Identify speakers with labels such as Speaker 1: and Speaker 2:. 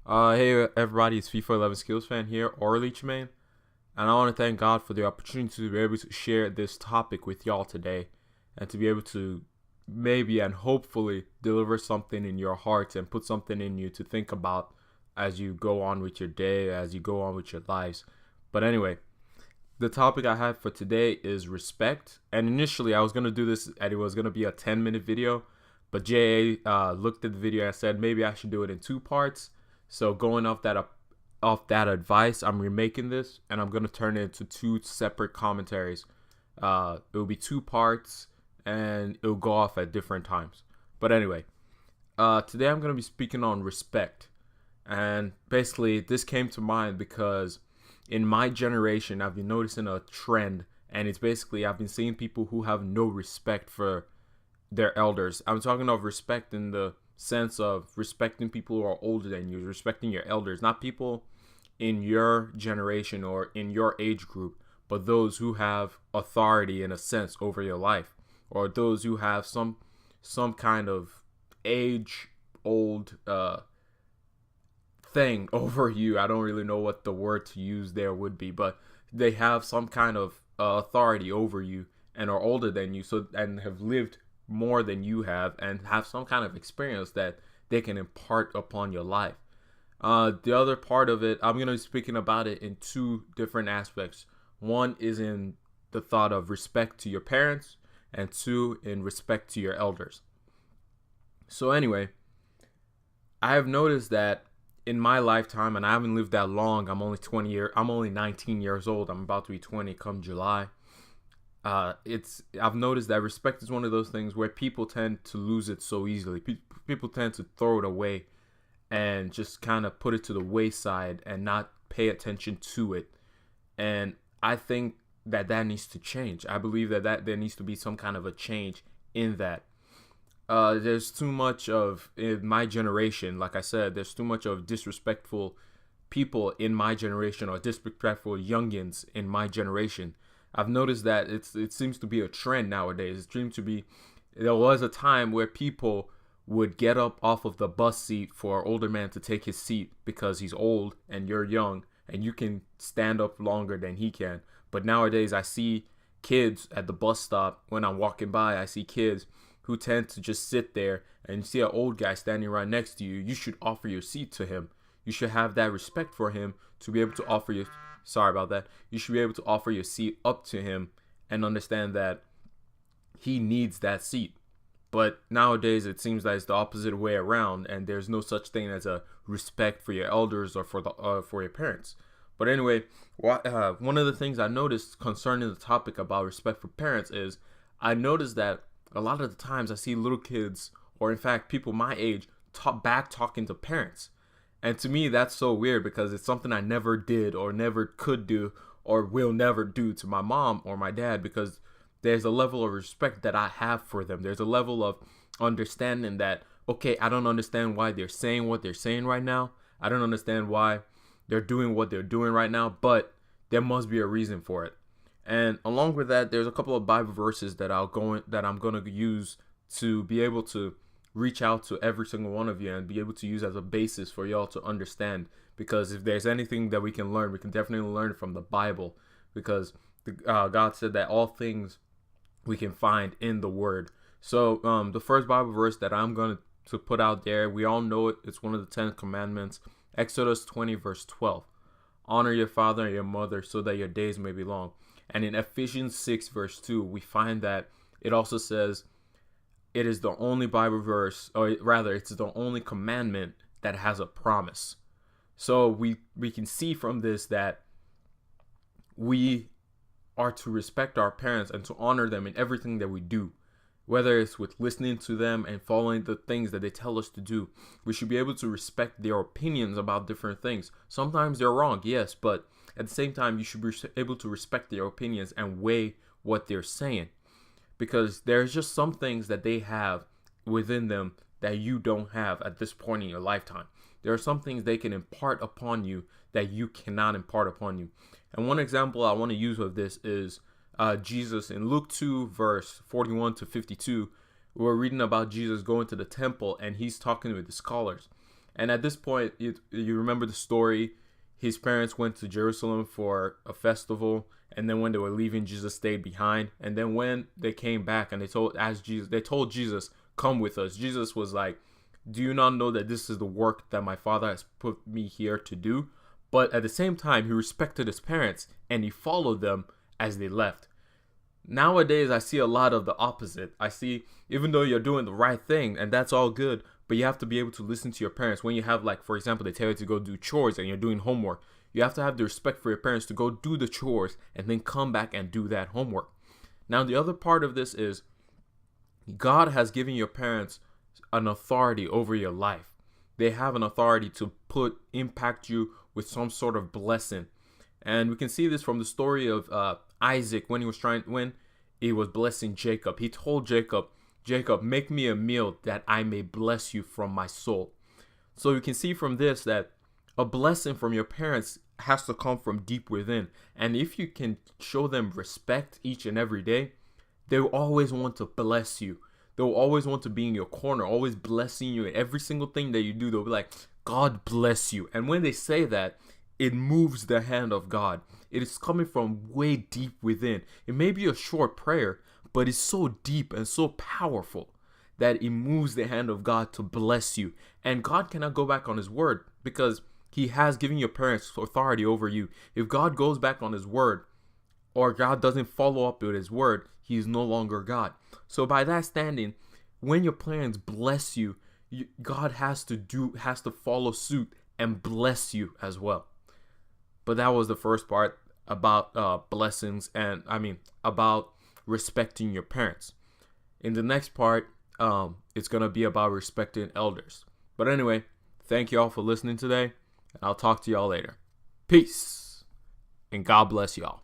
Speaker 1: Hey everybody, it's FIFA 11 Skills fan here, or Leech Man, and I want to thank God for the opportunity to be able to share this topic with y'all today, and to be able to maybe and hopefully deliver something in your hearts and put something in you to think about as you go on with your day, as you go on with your lives. But anyway, the topic I had for today is respect, and initially I was gonna do this, and it was gonna be a 10-minute video, but JA looked at the video and said maybe I should do it in two parts. So going off that advice, I'm remaking this, and I'm gonna turn it into two separate commentaries. It will be two parts, and it'll go off at different times. But anyway, today I'm gonna be speaking on respect, and basically this came to mind because in my generation I've been noticing a trend, and it's basically I've been seeing people who have no respect for their elders. I'm talking of respect in the sense of respecting people who are older than you, respecting your elders, not people in your generation or in your age group, but those who have authority in a sense over your life, or those who have some kind of age old thing over you. I don't really know what the word to use there would be, but they have some kind of authority over you and are older than you, so and have lived more than you have and have some kind of experience that they can impart upon your life. The other part of it, I'm going to be speaking about it in two different aspects. One is in the thought of respect to your parents, and two, in respect to your elders. So, anyway, I have noticed that in my lifetime, and I haven't lived that long. I'm only 19 years old. I'm about to be 20 come July. I've noticed that respect is one of those things where people tend to lose it so easily. People tend to throw it away and just kind of put it to the wayside and not pay attention to it. And I think that needs to change. I believe that there needs to be some kind of a change in that. There's too much of, in my generation, like I said, there's too much of disrespectful people in my generation, or disrespectful youngins in my generation. I've noticed that it seems to be a trend nowadays. It seems to be, there was a time where people would get up off of the bus seat for an older man to take his seat because he's old and you're young and you can stand up longer than he can. But nowadays I see kids at the bus stop when I'm walking by. I see kids who tend to just sit there, and you see an old guy standing right next to you. You should offer your seat to him. You should have that respect for him to be able to offer your, sorry about that, you should be able to offer your seat up to him and understand that he needs that seat. But nowadays it seems that it's the opposite way around, and there's no such thing as a respect for your elders or for your parents. But anyway, one of the things I noticed concerning the topic about respect for parents is I noticed that a lot of the times I see little kids, or in fact people my age, back talking to parents. And to me, that's so weird because it's something I never did or never could do or will never do to my mom or my dad, because there's a level of respect that I have for them. There's a level of understanding that, okay, I don't understand why they're saying what they're saying right now. I don't understand why they're doing what they're doing right now, but there must be a reason for it. And along with that, there's a couple of Bible verses that I'm going to use to be able to reach out to every single one of you and be able to use as a basis for y'all to understand. Because if there's anything that we can learn, we can definitely learn from the Bible. Because God said that all things we can find in the Word. So the first Bible verse that I'm going to put out there, we all know it. It's one of the 10 commandments. Exodus 20 verse 12. Honor your father and your mother so that your days may be long. And in Ephesians 6 verse 2, we find that it also says it is the only Bible verse, or rather it's the only commandment that has a promise. So we can see from this that we are to respect our parents and to honor them in everything that we do. Whether it's with listening to them and following the things that they tell us to do, we should be able to respect their opinions about different things. Sometimes they're wrong, yes, but at the same time, you should be able to respect their opinions and weigh what they're saying. Because there's just some things that they have within them that you don't have at this point in your lifetime. There are some things they can impart upon you that you cannot impart upon you. And one example I want to use of this is Jesus in Luke 2 verse 41 to 52. We're reading about Jesus going to the temple and he's talking with the scholars. And at this point, you remember the story. His parents went to Jerusalem for a festival, and then when they were leaving, Jesus stayed behind. And then when they came back and they told Jesus, "Come with us." Jesus was like, "Do you not know that this is the work that my Father has put me here to do?" But at the same time, he respected his parents and he followed them as they left. Nowadays, I see a lot of the opposite. I see, even though you're doing the right thing and that's all good, but you have to be able to listen to your parents. When you have, like, for example, they tell you to go do chores and you're doing homework, you have to have the respect for your parents to go do the chores and then come back and do that homework. Now, the other part of this is God has given your parents an authority over your life. They have an authority to impact you with some sort of blessing. And we can see this from the story of Isaac when he was blessing Jacob. He told Jacob, "Make me a meal that I may bless you from my soul." So you can see from this that a blessing from your parents has to come from deep within. And if you can show them respect each and every day, they'll always want to bless you. They'll always want to be in your corner, always blessing you in every single thing that you do. They'll be like, "God bless you." And when they say that, it moves the hand of God. It is coming from way deep within. It may be a short prayer, but it's so deep and so powerful that it moves the hand of God to bless you. And God cannot go back on his word because he has given your parents authority over you. If God goes back on his word, or God doesn't follow up with his word, he is no longer God. So by that standing, when your parents bless you, God has to follow suit and bless you as well. But that was the first part about blessings, and about respecting your parents. In the next part, it's gonna be about respecting elders. But anyway, thank you all for listening today, and I'll talk to y'all later. Peace, and God bless y'all.